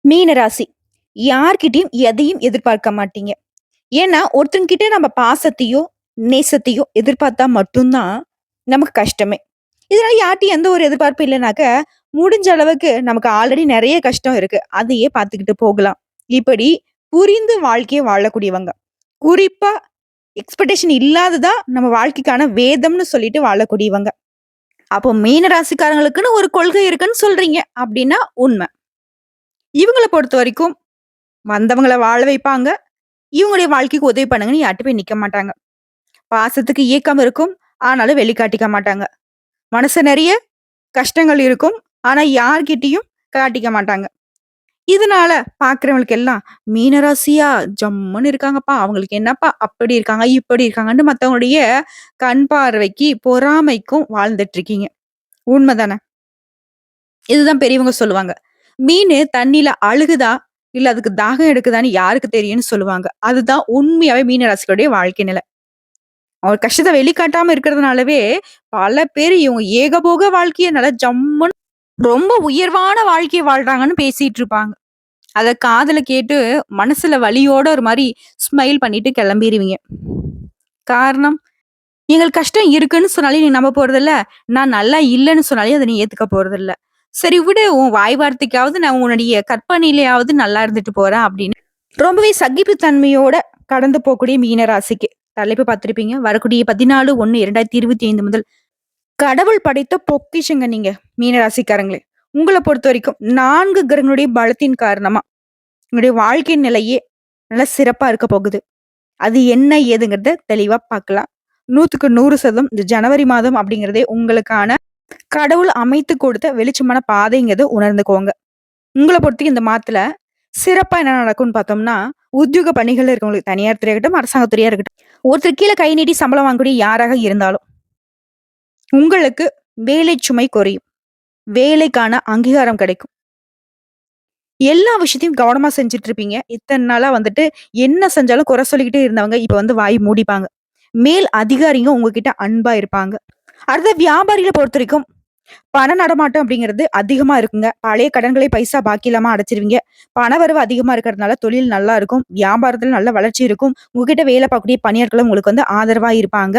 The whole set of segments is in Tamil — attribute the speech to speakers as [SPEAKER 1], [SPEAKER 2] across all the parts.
[SPEAKER 1] மீன ராசி. யார்கிட்டயும் எதையும் எதிர்பார்க்க மாட்டீங்க. ஏன்னா, ஒருத்தங்ககிட்ட நம்ம பாசத்தையோ, நேசத்தையோ எதிர்பார்த்தா மட்டும் தான் நமக்கு கஷ்டமே. இதனால யார்ட்டயும் எந்த ஒரு எதிர்பார்ப்பும் இல்லனாக்க, முடிஞ்ச அளவுக்கு நமக்கு ஆல்ரெடி நெறைய கஷ்டம் இருக்கு. அதையே பார்த்துக்கிட்டு போகலாம். இப்படி புரிந்து வாழ்க்கைய வாழக்கூடியவங்க. குறிப்பா எக்ஸ்பெக்டேஷன் இல்லாததா நம்ம வாழ்க்கைக்கான வேதம்னு சொல்லிட்டு வாழக்கூடியவங்க. அப்போ மீன ராசிக்காரங்களுக்குன்னு ஒரு கொள்கை இருக்குன்னு சொல்றீங்க. அப்படின்னா உண்ம. இவங்கள பொறுத்தவரைக்கும் வந்தவங்கள வாழ வைப்பாங்க. இவங்களுடைய வாழ்க்கைக்கு உதவி பண்ணுங்கன்னு யார்ட்ட போய் நிக்க மாட்டாங்க. பாசத்துக்கு ஏக்கம் இருக்கும். ஆனாலும் வெளிக்காட்டிக்க மாட்டாங்க. மனசு நெறைய கஷ்டங்கள் இருக்கும். ஆனா யார்கிட்டயும் காட்டிக்க மாட்டாங்க. இதனால பார்க்கிறவங்களுக்கு எல்லாம் மீனராசியா ஜம்முன்னு இருக்காங்கப்பா. அவங்களுக்கு என்னப்பா அப்படி இருக்காங்க, இப்படி இருக்காங்கன்னு மத்தவங்களுடைய கண் பார்வைக்கு, பொறாமைக்கும் வாழ்ந்துட்டு இருக்கீங்க. உண்மதானே? இதுதான் பெரியவங்க சொல்லுவாங்க. மீனு தண்ணீல அழுகுதா, இல்ல அதுக்கு தாகம் எடுக்குதான்னு யாருக்கு தெரியும்னு சொல்லுவாங்க. அதுதான் உண்மையாவே மீன ராசிகளுடைய வாழ்க்கை நிலை. அவர் கஷ்டத்த வெளிக்காட்டாம இருக்கிறதுனாலவே, பல பேரு இவங்க ஏகபோக வாழ்க்கைய நல்லா ஜம்முன்னு ரொம்ப உயர்வான வாழ்க்கைய வாழ்றாங்கன்னு பேசிட்டு இருப்பாங்க. அத காதுல கேட்டு மனசுல வலியோட ஒரு மாரி ஸ்மைல் பண்ணிட்டு கிளம்பிருவீங்க. காரணம், எங்களுக்கு கஷ்டம் இருக்குன்னு சொன்னாலே நீ நம்ப போறதில்ல. நான் நல்லா இல்லன்னு சொன்னாலே அத நீ ஏத்துக்க போறதில்ல. சரி விடு உன் வாய் வார்த்தைக்காவது நான் உன்னுடைய கற்பனையிலயாவது நல்லா இருந்துட்டு போறேன் அப்படின்னு ரொம்பவே சகிப்புத்தன்மையோட கடந்து போகக்கூடிய மீன ராசிக்கு தலைப்பு பார்த்திருப்பீங்க. வரக்கூடிய 14/1/2025 முதல் கடவுள் படைத்த பொக்கிஷங்க நீங்க மீன ராசிக்காரங்களே. உங்கள பொறுத்தவரைக்கும் 4 கிரகங்களுடைய பலத்தின் காரணமா உங்களுடைய வாழ்க்கை நிலையே நல்லா சிறப்பா இருக்க போகுது. அது என்ன ஏதுங்கிறத தெளிவா பார்க்கலாம். 100க்கு 100% இந்த ஜனவரி மாதம் அப்படிங்கிறதே உங்களுக்கான கடவுள் அமைத்து கொடுத்த வெளிச்சமான பாதைங்கிறத உணர்ந்துக்கோங்க. உங்கள பொறுத்தவரைக்கும் இந்த மாதத்துல சிறப்பா என்ன நடக்கும்னு பார்த்தோம்னா, உத்தியோக பணிகள்ல இருக்கவங்களுக்கு தனியார் துறையா இருக்கட்டும், அரசாங்க துறையா இருக்கட்டும், ஒருத்தர் கீழ கை நீட்டி சம்பளம் வாங்கக்கூடிய யாராக இருந்தாலும், உங்களுக்கு வேலை சுமை குறையும். வேலைக்கான அங்கீகாரம் கிடைக்கும். எல்லா விஷயத்தையும் கவனமா செஞ்சுட்டு இருப்பீங்க. இத்தன நாளா வந்துட்டு என்ன செஞ்சாலும் குறை சொல்லிக்கிட்டே இருந்தவங்க, இப்ப வந்து வாய் மூடிப்பாங்க. மேல் அதிகாரிங்க உங்ககிட்ட அன்பா இருப்பாங்க. அடுத்த வியாபாரிகள பொறுத்தவரைக்கும் பண நடமாட்டம் அப்படிங்கிறது அதிகமா இருக்குங்க. பழைய கடன்களை பைசா பாக்கி இல்லாம அடைச்சிருவீங்க. பணவரவு அதிகமா இருக்கிறதுனால தொழில் நல்லா இருக்கும். வியாபாரத்துல நல்ல வளர்ச்சி இருக்கும். உங்ககிட்ட வேலை பார்க்கக்கூடிய பணியாட்களும் உங்களுக்கு வந்து ஆதரவா இருப்பாங்க.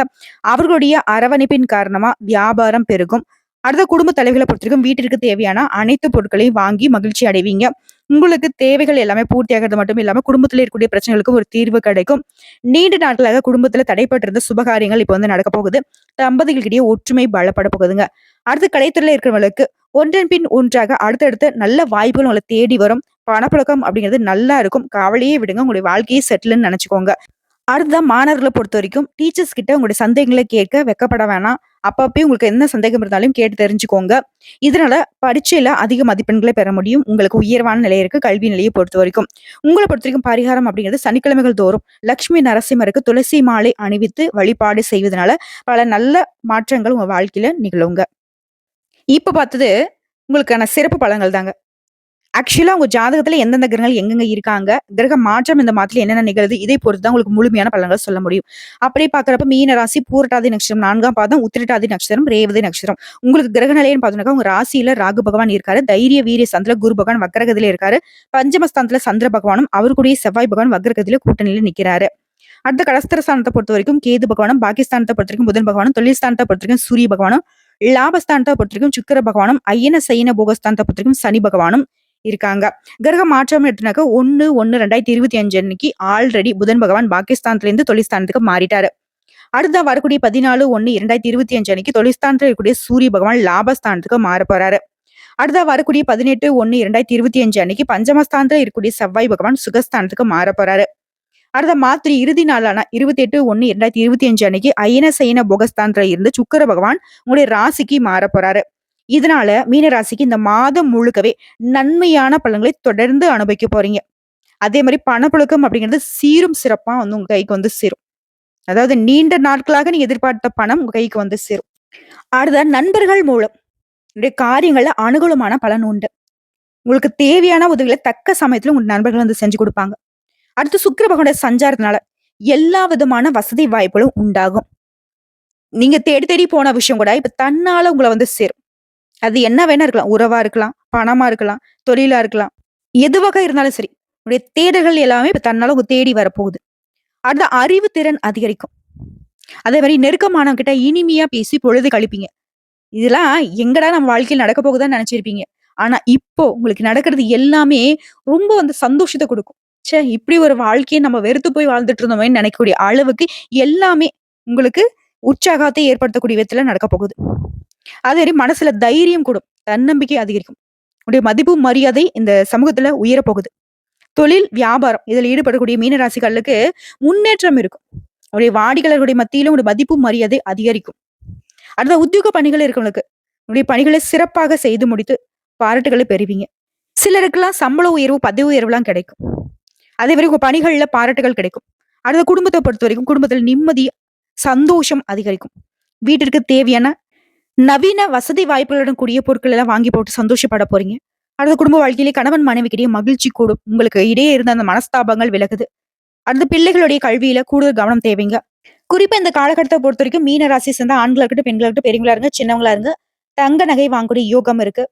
[SPEAKER 1] அவர்களுடைய அரவணைப்பின் காரணமா வியாபாரம் பெருகும். அடுத்த குடும்ப தலைவிகளை பொறுத்தவரைக்கும் வீட்டிற்கு தேவையான அனைத்து பொருட்களையும் வாங்கி மகிழ்ச்சி அடைவீங்க. உங்களுக்கு தேவைகள் எல்லாமே பூர்த்தியாகிறது மட்டும் இல்லாம குடும்பத்துல இருக்கக்கூடிய பிரச்சனைகளுக்கு ஒரு தீர்வு கிடைக்கும். நீண்ட நாட்களாக குடும்பத்துல தடைப்பட்டிருந்த சுபகாரியங்கள் இப்ப வந்து நடக்க போகுது. தம்பதிகளுக்கிடையே ஒற்றுமை பலப்பட போகுதுங்க. அடுத்து கலைத்துறையில இருக்கிறவங்களுக்கு ஒன்றன் பின் ஒன்றாக அடுத்தடுத்து நல்ல வாய்ப்புகள் உங்களை தேடி வரும். பணப்புழக்கம் அப்படிங்கிறது நல்லா இருக்கும். கவலையே விடுங்க. உங்களுடைய வாழ்க்கையே செட்டில்ன்னு நினைச்சுக்கோங்க. அடுத்ததான் மாணவர்கள பொறுத்தவரைக்கும் டீச்சர்ஸ் கிட்ட உங்களுடைய சந்தேகங்கள கேட்க வெட்கப்பட வேணாம். அப்பப்பயும் உங்களுக்கு என்ன சந்தேகம் இருந்தாலும் கேட்டு தெரிஞ்சுக்கோங்க. இதனால பரீட்சையில அதிக மதிப்பெண்களை பெற முடியும். உங்களுக்கு உயர்வான நிலை இருக்கு கல்வி நிலையை பொறுத்தவரைக்கும். உங்கள பொறுத்தவரைக்கும் பரிகாரம் அப்படிங்கிறது சனிக்கிழமைகள் தோறும் லட்சுமி நரசிம்மருக்கு துளசி மாலை அணிவித்து வழிபாடு செய்வதனால பல நல்ல மாற்றங்கள் உங்க வாழ்க்கையில நிகழுங்க. இப்ப பார்த்தது உங்களுக்கான சிறப்பு பலன்கள் தாங்க. ஆக்சுவலா உங்க ஜாதகத்துல எந்தெந்த கிரகங்கள் எங்கெங்க இருக்காங்க, கிரக மாற்றம் இந்த மாதத்துல என்னென்ன நிகழுது, இதை பொறுத்து தான் உங்களுக்கு முழுமையான பலன்கள் சொல்ல முடியும். அப்படி பார்க்கிறப்ப மீன ராசி பூரட்டாதி நட்சத்திரம் 4ஆம் பாதம், உத்திரட்டாதி நட்சத்திரம், ரேவதி நட்சத்திரம். உங்களுக்கு கிரக நிலைன்னு பார்த்தோம்னாக்கா உங்க ராசியில ராகு பகவான் இருக்காரு. தைரிய வீரிய சந்திர குரு பகவான் வக்ரகதியில இருக்காரு. பஞ்சமஸ்தானத்துல சந்திர பகவானும் அவர் கூடயே செவ்வாய் பகவான் வக்ரகதியில கூட்டணியில நிக்கிறாரு. அடுத்த கடஸ்திர ஸ்தானத்தை பொறுத்த வரைக்கும் கேது பகவானும், பாகிஸ்தானத்தை பொறுத்த வரைக்கும் புதன் பகவானும், தொழில் ஸ்தானத்தை பொறுத்த வரைக்கும் சூரிய பகவானும், லாபஸ்தானத்தை பொறுத்த வரைக்கும் சுக்கிர பகவானும், ஐயன சைன போகஸ்தானத்தை பொறுத்த வரைக்கும் சனி பகவானும் இருக்காங்க. கிரக மாற்றம் எடுத்துனாக்க 1/1/2025 அன்னைக்கு ஆல்ரெடி புதன் பகவான் பாகிஸ்தான்ல இருந்து தொழில்ஸ்தானத்துக்கு மாறிட்டாரு. அடுத்த வரக்கூடிய 14/1/2025 அன்னைக்கு தொழில்ஸ்தானத்துல இருக்கக்கூடிய சூரிய பகவான் லாபஸ்தானத்துக்கு மாற போறாரு. அடுத்த வரக்கூடிய 18/1/2025 அன்னைக்கு பஞ்சமஸ்தானத்துல இருக்கக்கூடிய செவ்வாய் பகவான் சுகஸ்தானத்துக்கு மாற போறாரு. அடுத்த மாத்திரை இறுதி நாளான 28/1/2025 அன்னைக்கு அயன சயன போகஸ்தானத்துல இருந்து சுக்கிர பகவான் உங்களுடைய ராசிக்கு மாற போறாரு. இதனால மீன ராசிக்கு இந்த மாதம் முழுக்கவே நன்மையான பலன்களை தொடர்ந்து அனுபவிக்க போறீங்க. அதே மாதிரி பணப்புழக்கம் அப்படிங்கிறது சீரும் சிறப்பா வந்து உங்க கைக்கு வந்து சேரும். அதாவது நீண்ட நாட்களாக நீங்க எதிர்பார்த்த பணம் உங்க கைக்கு வந்து சேரும். அடுத்த நண்பர்கள் மூலம் உங்களுடைய காரியங்கள்ல அனுகூலமான பலன் உண்டு. உங்களுக்கு தேவையான உதவிகளை தக்க சமயத்துல உங்க நண்பர்கள் வந்து செஞ்சு கொடுப்பாங்க. அடுத்து சுக்கிர பகவானுடைய சஞ்சாரத்தினால எல்லா விதமான வசதி வாய்ப்புகளும் உண்டாகும். நீங்க தேடி தேடி போன விஷயம் கூட இப்ப தன்னால உங்களை வந்து சேரும். அது என்ன வேணா இருக்கலாம். உறவா இருக்கலாம், பணமா இருக்கலாம், தொழிலா இருக்கலாம். எதுவாக இருந்தாலும் சரி. உங்களுடைய தேடல்கள் எல்லாமே இப்ப தன்னால உங்க தேடி வரப்போகுது. அடுத்த அறிவு திறன் அதிகரிக்கும். அதே மாரி நெருக்கமானவங்க கிட்ட இனிமையா பேசி பொழுது கழிப்பீங்க. இதெல்லாம் எங்கடா நம்ம வாழ்க்கையில நடக்க போகுதான்னு நெனச்சிருப்பீங்க. ஆனா இப்போ உங்களுக்கு நடக்கிறது எல்லாமே ரொம்ப வந்து சந்தோஷத்த குடுக்கும். ச்சே! இப்படி ஒரு வாழ்க்கைய நம்ம வெறுத்து போய் வாழ்ந்துட்டு இருந்தோமேன்னு நெனைக்கக்கூடிய அளவுக்கு எல்லாமே உங்களுக்கு உற்சாகத்தை ஏற்படுத்தக்கூடிய விதத்துல நடக்க போகுது. அதே மாரி மனசுல தைரியம் கூடும். தன்னம்பிக்கை அதிகரிக்கும். உங்களுடைய மதிப்பு, மரியாதை இந்த சமூகத்துல உயரப் போகுது. தொழில், வியாபாரம் இதில ஈடுபடக்கூடிய மீன ராசிக்காரர்களுக்கு முன்னேற்றம் இருக்கும். உங்களுடைய வாடிக்கையாளர்களுடைய மத்தியிலும் உங்களுடைய மதிப்பு, மரியாதை அதிகரிக்கும். அடுத்த உத்தியோக பணிகள் இருக்கவங்களுக்கு, உங்களுடைய பணிகளை சிறப்பாக செய்து முடித்து பாராட்டுகளை பெறுவீங்க. சிலருக்கெல்லாம் சம்பள உயர்வு, பதவி உயர்வுலாம் கிடைக்கும். அதே மாரி உங்க பணிகள்ல பாராட்டுகள் கிடைக்கும். அடுத்த குடும்பத்த பொறுத்தவரைக்கும் குடும்பத்தில நிம்மதி, சந்தோஷம் அதிகரிக்கும். வீட்டிற்கு தேவையான நவீன வசதி வாய்ப்புகளுடன் கூடிய பொருட்கள் எல்லாம் வாங்கி போட்டு சந்தோஷப்பட போறீங்க. அடுத்த குடும்ப வாழ்க்கையிலே கணவன் மனைவிக்கிடையே மகிழ்ச்சி கூடும். உங்களுக்கு இடையே இருந்த அந்த மனஸ்தாபங்கள் விலகுது. அடுத்து பிள்ளைகளுடைய கல்வியில கூடுதல் கவனம் தேவைங்க. குறிப்பா இந்த காலகட்டத்த பொறுத்தவரைக்கும் மீன ராசிய சேர்ந்த ஆண்களா இருக்கட்டும், பெண்களா இருக்கட்டும், பெரியவங்களா இருங்க, சின்னவங்களா இருங்க, தங்க நகை வாங்கக்கூடிய யோகம் இருக்கு.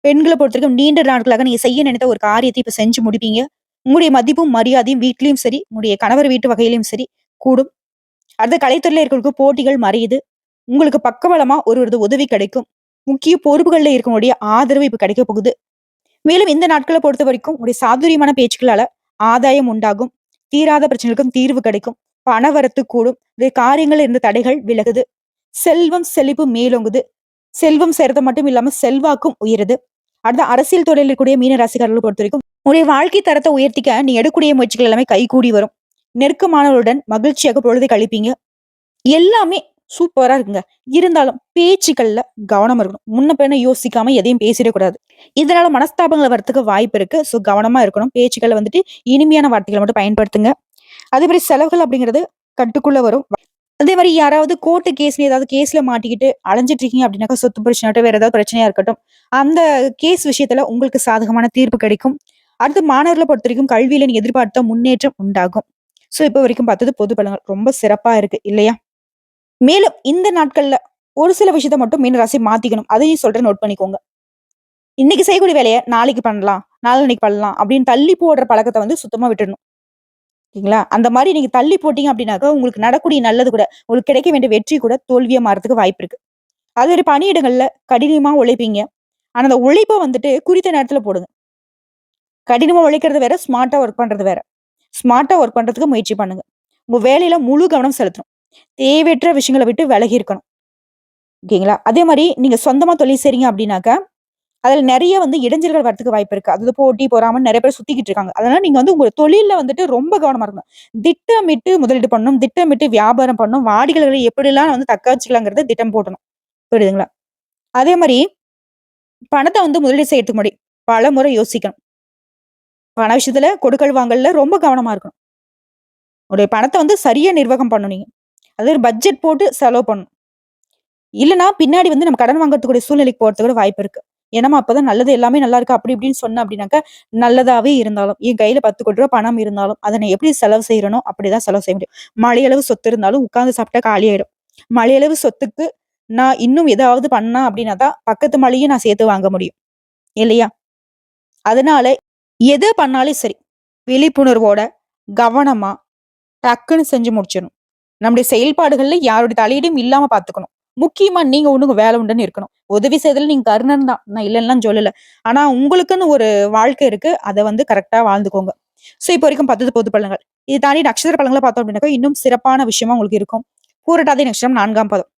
[SPEAKER 1] பெண்கள பொறுத்தவரைக்கும் நீண்ட நாட்களாக நீங்க செய்ய நினைத்த ஒரு காரியத்தை இப்ப செஞ்சு முடிப்பீங்க. உங்களுடைய மதிப்பும், மரியாதையும் வீட்லயும் சரி, உங்களுடைய கணவர் வீட்டு வகையிலும் சரி கூடும். அடுத்து கலைத்துறையில இருக்கிறவங்களுக்கு போட்டிகள் மறையுது. உங்களுக்கு பக்கபலமா ஒருவரது உதவி கிடைக்கும். முக்கிய பொறுப்புகள்ல இருக்கவங்களுடைய ஆதரவு இப்ப கிடைக்க போகுது. மேலும் இந்த நாட்கள பொறுத்தவரைக்கும் உங்களுடைய சாதுரியமான பேச்சுக்களால ஆதாயம் உண்டாகும். தீராத பிரச்சனைகளுக்கும் தீர்வு கிடைக்கும். பணவரத்து கூடும். காரியங்கள்ல இருந்த தடைகள் விலகுது. செல்வம் செழிப்பு மேலோங்குது. செல்வம் சேர்றது மட்டும் இல்லாம செல்வாக்கும் உயருது. அடுத்த அரசியல் துறையில் இருக்கக்கூடிய மீன ராசிக்காரர்களை பொறுத்தவரைக்கும் உங்களுடைய வாழ்க்கை தரத்தை உயர்த்திக்க நீ எடுக்கக்கூடிய முயற்சிகள் எல்லாமே கைகூடி வரும். நெருக்கமானவருடன் மகிழ்ச்சியாக பொழுதை கழிப்பீங்க. எல்லாமே சூப்பரா இருக்குங்க. இருந்தாலும் பேச்சுக்கள்ல கவனமா இருக்கணும். முன்ன பின்ன யோசிக்காம எதையும் பேசிடக்கூடாது. இதனால மனஸ்தாபங்கள் வரத்துக்கு வாய்ப்பு இருக்கு. ஸோ கவனமா இருக்கணும். பேச்சுக்கள வந்துட்டு இனிமையான வார்த்தைகள மட்டும் பயன்படுத்துங்க. அதே மாரி செலவுகள் அப்படிங்கிறது கட்டுக்குள்ள வரும். அதே மாரி யாராவது கோர்ட்டு கேஸ்ல ஏதாவது கேஸ்ல மாட்டிக்கிட்டு அலைஞ்சிட்டு இருக்கீங்க அப்படின்னாக்கா, சொத்து பிரச்சனையாகட்டும், வேற ஏதாவது பிரச்சனையா இருக்கட்டும், அந்த கேஸ் விஷயத்துல உங்களுக்கு சாதகமான தீர்ப்பு கிடைக்கும். அடுத்து மாணவர்கள பொறுத்தவரைக்கும் கல்வியில நீங்க எதிர்பார்த்த முன்னேற்றம் உண்டாகும். ஸோ இப்போ வரைக்கும் பார்த்தது பொது பலன்கள். ரொம்ப சிறப்பா இருக்கு இல்லையா? மேலும் இந்த நாட்கள்ல ஒரு சில விஷயத்த மட்டும் மீன ராசி மாத்திக்கணும். அதையும் சொல்றேன் நோட் பண்ணிக்கோங்க. இன்னைக்கு செய்யக்கூடிய வேலைய நாளைக்கு பண்ணலாம், நாளான்னைக்கு பண்ணலாம் அப்படின்னு தள்ளி போடுற பழக்கத்த வந்து சுத்தமா விட்டுடணும். ஓகேங்களா? அந்த மாரி நீங்க தள்ளி போட்டீங்க அப்படின்னாக்கா, உங்களுக்கு நடக்கக்கூடிய நல்லது கூட, உங்களுக்கு கிடைக்க வேண்டிய வெற்றி கூட தோல்வியா மாறதுக்கு வாய்ப்பு இருக்கு. அது ஒரு பணியிடங்கள்ல கடினமா உழைப்பீங்க. ஆனா அந்த உழைப்ப வந்துட்டு குறித்த நேரத்துல போடுங்க. கடினமா உழைக்கிறது வேற, ஸ்மார்ட்டா ஒர்க் பண்றது வேற. ஸ்மார்ட்டா ஒர்க் பண்றதுக்கு முயற்சி பண்ணுங்க. உங்க வேலையில முழு கவனம் செலுத்தணும். தேவையற்ற விஷயங்கள விட்டு விலகி இருக்கணும். ஓகேங்களா? அதே மாரி நீங்க சொந்தமா தொழில் செய்றீங்க அப்படின்னாக்கா, அதுல நெறைய வந்து இடைஞ்சல்கள் வரதுக்கு வாய்ப்பு இருக்கு. அதாவது போட்டி, பொறாமைன்னு நெறைய பேர் சுத்திக்கிட்டு இருக்காங்க. அதனால நீங்க வந்து உங்க தொழில்ல வந்துட்டு ரொம்ப கவனமா இருக்கணும். திட்டமிட்டு முதலீடு பண்ணணும். திட்டமிட்டு வியாபாரம் பண்ணணும். வாடிக்கையாளர்களை எப்படிலாம் வந்து தக்க வச்சுக்கலாங்கிறத திட்டம் போடணும். புரியுதுங்களா? அதே மாரி பணத்த வந்து முதலீடு செய்யறதுக்கு முன்னாடி பலமுறை யோசிக்கணும். பண விஷயத்துல கொடுக்கல் வாங்கல்ல ரொம்ப கவனமா இருக்கணும். உங்களுடைய பணத்த வந்து சரியா நிர்வாகம் பண்ணணும் நீங்க. அதாவது பட்ஜெட் போட்டு செலவு பண்ணணும். இல்லன்னா பின்னாடி வந்து நம்ம கடன் வாங்குறதுக்கூடிய சூழ்நிலைக்கு போறதுக்கு கூட வாய்ப்பு இருக்கு. ஏன்னா அப்பதான் நல்லது எல்லாமே நல்லா இருக்கு அப்படி இப்படின்னு சொன்னேன் அப்படின்னாக்கா, நல்லதாவே இருந்தாலும், என் கையில ரூ. 10,00,00,000 பணம் இருந்தாலும், அத நான் எப்படி செலவு செய்றேனோ அப்படிதான் செலவு செய்ய முடியும். மழையளவு சொத்து இருந்தாலும் உட்கார்ந்து சாப்பிட்டா காலியாயிடும். மழையளவு சொத்துக்கு நான் இன்னும் ஏதாவது பண்ணா அப்படின்னா தான், பக்கத்து மழையும் நான் சேர்த்து வாங்க முடியும். இல்லையா? அதனால எத பண்ணாலும் சரி, விழிப்புணர்வோட, கவனமா, டக்குன்னு செஞ்சு முடிச்சிடணும். நம்முடைய செயல்பாடுகள்ல யாருடைய தலையீடும் இல்லாம பார்த்துக்கணும். முக்கியமா நீங்க உண்டு உங்க வேலை உண்டுன்னு இருக்கணும். உதவி செய்தல் நீங்க கர்ணன் தான். நான் இல்லன்னுலாம் சொல்லல. ஆனா உங்களுக்குன்னு ஒரு வாழ்க்கை இருக்கு. அத வந்து கரெக்ட்டா வாழ்ந்துக்கோங்க. சோ இப்போ வரைக்கும் பார்த்தது பொது பலன்கள். இது தாண்டி நட்சத்திர பலன்கள பார்த்தோம் அப்படின்னாக்கா, இன்னும் சிறப்பான விஷயமா உங்களுக்கு இருக்கும். பூரட்டாதி நட்சத்திரம் 4ஆம் பாதம்.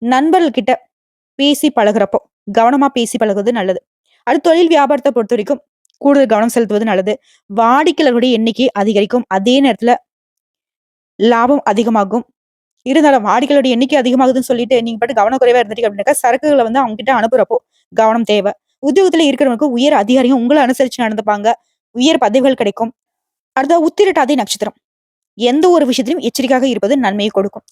[SPEAKER 1] நண்பர்கள் கிட்ட பேசி பழகுறப்போ, கவனமா பேசி பழகுவது நல்லது. அடுத்து தொழில் வியாபாரத்த பொறுத்தவரைக்கும் கூடுதல் கவனம் செலுத்துவது நல்லது. வாடிக்கையாளர்களுடைய எண்ணிக்கை அதிகரிக்கும். அதே நேரத்துல லாபம் அதிகமாகும். இருந்தாலும் வாடிக்கையாளருடைய எண்ணிக்கை அதிகமாகுதுன்னு சொல்லிட்டு, நீங்க பாட்டுக்கு கவனக்குறைவா இருந்துட்டீங்க அப்படின்னாக்கா, சரக்குகள வந்து அவங்க கிட்ட அனுப்புறப்போ கவனம் தேவை. உத்தியோகத்துல இருக்கிறவங்களுக்கு உயர் அதிகாரியும் உங்கள அனுசரிச்சு நடந்துப்பாங்க. உயர் பதவிகள் கிடைக்கும். அடுத்தது உத்திரட்டாதி நட்சத்திரம். எந்த ஒரு விஷயத்திலும் எச்சரிக்கையாக இருப்பது நன்மையை கொடுக்கும்.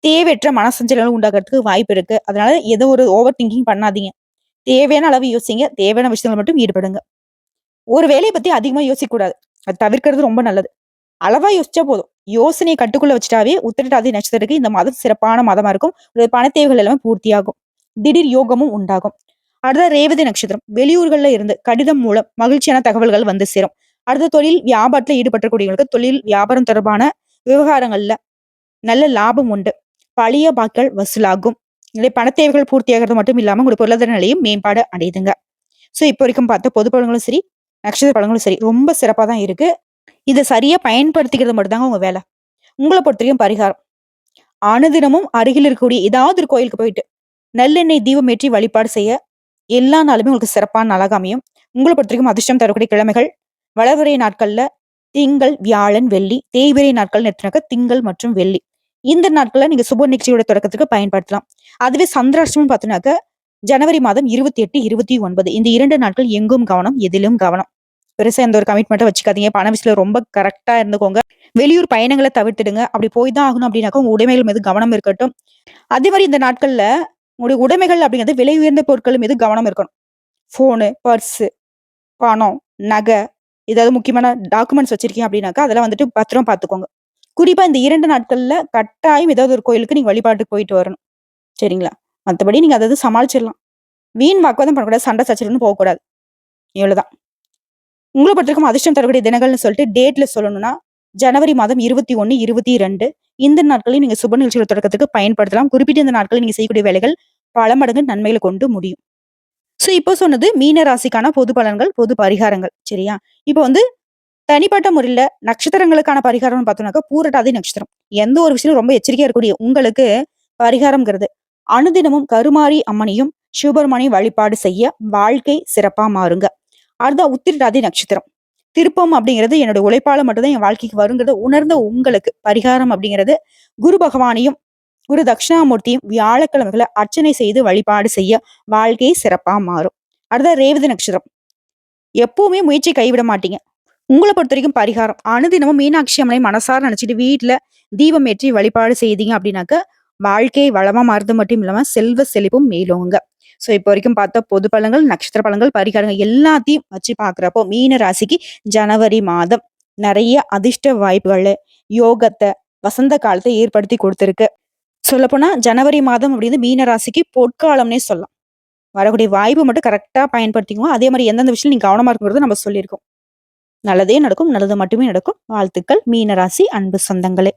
[SPEAKER 1] தேவையற்ற மனசஞ்சலங்கள் உண்டாகுறதுக்கு வாய்ப்பு இருக்கு. அதனால ஏதோ ஒரு ஓவர் திங்கிங் பண்ணாதீங்க. தேவையான அளவு யோசிங்க. தேவையான விஷயத்துல மட்டும் ஈடுபடுங்க. ஒரு வேலைய பத்தி அதிகமா யோசிக்க கூடாது. அது தவிர்க்கிறது ரொம்ப நல்லது. அளவா யோசிச்சா போதும். யோசனைய கட்டுக்குள்ள வச்சுட்டாவே உத்திரட்டாதி நட்சத்திரத்துக்கு இந்த மாதம் சிறப்பான மாதமா இருக்கும். உங்களுடைய பண தேவைகள் எல்லாமே பூர்த்தியாகும். திடீர் யோகமும் உண்டாகும். அடுத்த ரேவதி நட்சத்திரம். வெளியூர்கள்ல இருந்து கடிதம் மூலம் மகிழ்ச்சியான தகவல்கள் வந்து சேரும். அடுத்த தொழில் வியாபாரத்துல ஈடுபட்டக்கூடியவங்களுக்கு தொழில் வியாபாரம் தொடர்பான விவகாரங்கள்ல நல்ல லாபம் உண்டு. பழைய பாக்கள் வசூலாகும். இல்லை பண தேவைகள் பூர்த்தியாகிறது மட்டும் இல்லாம உங்களுடைய பொருளாதார நிலையும் மேம்பாடு அடையுதுங்க. சோ இப்போ வரைக்கும் பார்த்த பொது பலன்களும் சரி, நட்சத்திர பலன்களும் சரி ரொம்ப சிறப்பா தான் இருக்கு. இத சரியா பயன்படுத்திக்கிறது மட்டும் தாங்க உங்க வேலை. உங்கள பொறுத்தவரைக்கும் பரிகாரம். அனுதினமும் அருகில் இருக்கக்கூடிய ஏதாவது ஒரு கோயிலுக்கு போயிட்டு நல்லெண்ணெய் தீபம் ஏற்றி வழிபாடு செய்ய எல்லா நாளுமே உங்களுக்கு சிறப்பான நாளாக அமையும். உங்கள பொறுத்தவரைக்கும் அதிர்ஷ்டம் தரக்கூடிய கிழமைகள் வளர்பிறை நாட்கள்ல திங்கள், வியாழன், வெள்ளி. தேய்பிறை நாட்கள் எடுத்துனாக்க திங்கள் மற்றும் வெள்ளி. இந்த நாட்கள்ல நீங்க சுப நிகழ்ச்சியோட தொடக்கத்துக்கு பயன்படுத்தலாம். அதுவே சந்திராஷ்டமம் பார்த்தீங்கன்னாக்க ஜனவரி மாதம் 28, 29 இந்த 2 நாட்கள் எங்கும் கவனம், எதிலும் கவனம். பெருசா எந்த ஒரு கமிட்மெண்ட்டும் வச்சுக்காதீங்க. பண விஷயத்துல ரொம்ப கரெக்டா இருந்துக்கோங்க. வெளியூர் பயணங்களை தவிர்த்துடுங்க. அப்படி போய் தான் ஆகணும் அப்படின்னாக்கா உங்க உடைமைகள் மீது கவனம் இருக்கட்டும். அதே மாதிரி இந்த நாட்கள்ல உங்களுடைய உடைமைகள் அப்படிங்கிறது விலை உயர்ந்த பொருட்கள் மீது கவனம் இருக்கணும். போனு, பர்ஸ், பணம், நகை, ஏதாவது முக்கியமான டாக்குமெண்ட்ஸ் வச்சிருக்கீங்க அப்படின்னாக்கா அதெல்லாம் வந்துட்டு பத்திரம் பார்த்துக்கோங்க. குறிப்பா இந்த 2 நாட்கள்ல கட்டாயம் ஏதாவது ஒரு கோயிலுக்கு நீங்க வழிபாட்டுக்கு போயிட்டு வரணும். சரிங்களா? மத்தபடி நீங்க அதாவது சமாளிச்சிடலாம். வீண் வாக்குவாதம் பண்ணக்கூடாது. சண்டை சச்சரவுன்னு போகக்கூடாது. இவ்வளவுதான். உங்கள பொறுத்தவரைக்கும் அதிர்ஷ்டம் தரக்கூடிய தினங்கள்னு சொல்லிட்டு டேட்ல சொல்லணும்னா, ஜனவரி மாதம் 21, 22 இந்த நாட்களையும் நீங்க சுப நிகழ்ச்சிகள் தொடக்கத்துக்கு பயன்படுத்தலாம். குறிப்பிட்ட இந்த நாட்களில் நீங்க செய்யக்கூடிய வேலைகள் பல மடங்கு நன்மைகளை கொண்டு முடியும். சோ இப்போ சொன்னது மீன ராசிக்கான பொது பலன்கள், பொது பரிகாரங்கள். சரியா? இப்போ வந்து தனிப்பட்ட முறையில நட்சத்திரங்களுக்கான பரிகாரம்னு பார்த்தோம்னாக்கா, பூரட்டாதி நட்சத்திரம். எந்த ஒரு விஷயம் ரொம்ப எச்சரிக்கையா இருக்கக்கூடிய உங்களுக்கு பரிகாரம்ங்கிறது, அனுதினமும் கருமாரி அம்மனையும், சிவபெருமானையும் வழிபாடு செய்ய வாழ்க்கை சிறப்பா மாறுங்க. அடுத்த உத்திரட்டாதி நட்சத்திரம். திருப்பம் அப்படிங்கிறது என்னோட உழைப்பால மட்டும்தான் என் வாழ்க்கைக்கு வருங்கிறத உணர்ந்த உங்களுக்கு பரிகாரம் அப்படிங்கிறது குரு பகவானையும், குரு தட்சிணாமூர்த்தியும் வியாழக்கிழமைகளை அர்ச்சனை செய்து வழிபாடு செய்ய வாழ்க்கை சிறப்பா மாறும். அடுத்த ரேவதி நட்சத்திரம். எப்பவுமே முயற்சி கைவிட மாட்டீங்க. உங்கள பொறுத்தவரைக்கும் பரிகாரம். அனுதினமும் மீனாட்சி அம்மனை மனசார நினைச்சுட்டு வீட்ல தீபம் ஏற்றி வழிபாடு செய்தீங்க அப்படின்னாக்க, வாழ்க்கை வளமா மாறுறது மட்டும் இல்லாம செல்வ செழிப்பும் மேலோங்குங்க. சோ இப்போ வரைக்கும் பார்த்த பொது பலன்கள், நட்சத்திர பலன்கள், பரிகாரங்கள் எல்லாத்தையும் வச்சு பார்க்கிறப்போ, மீன ராசிக்கு ஜனவரி மாதம் நெறைய அதிர்ஷ்ட வாய்ப்புகள, யோகத்த, வசந்த காலத்த ஏற்படுத்தி குடுத்திருக்கு. சொல்லப்போனா ஜனவரி மாதம் அப்படிங்கிறது மீன ராசிக்கு பொற்காலம்னே சொல்லலாம். வரக்கூடிய வாய்ப்பு மட்டும் கரெக்ட்டா பயன்படுத்திக்கோங்க. அதே மாரி எந்தெந்த விஷயத்துல நீங்க கவனமா இருக்கணும்ங்கறத நம்ம சொல்லியிருக்கோம். நல்லதே நடக்கும். நல்லது மட்டுமே நடக்கும். வாழ்த்துக்கள் மீனராசி அன்பு சொந்தங்களே.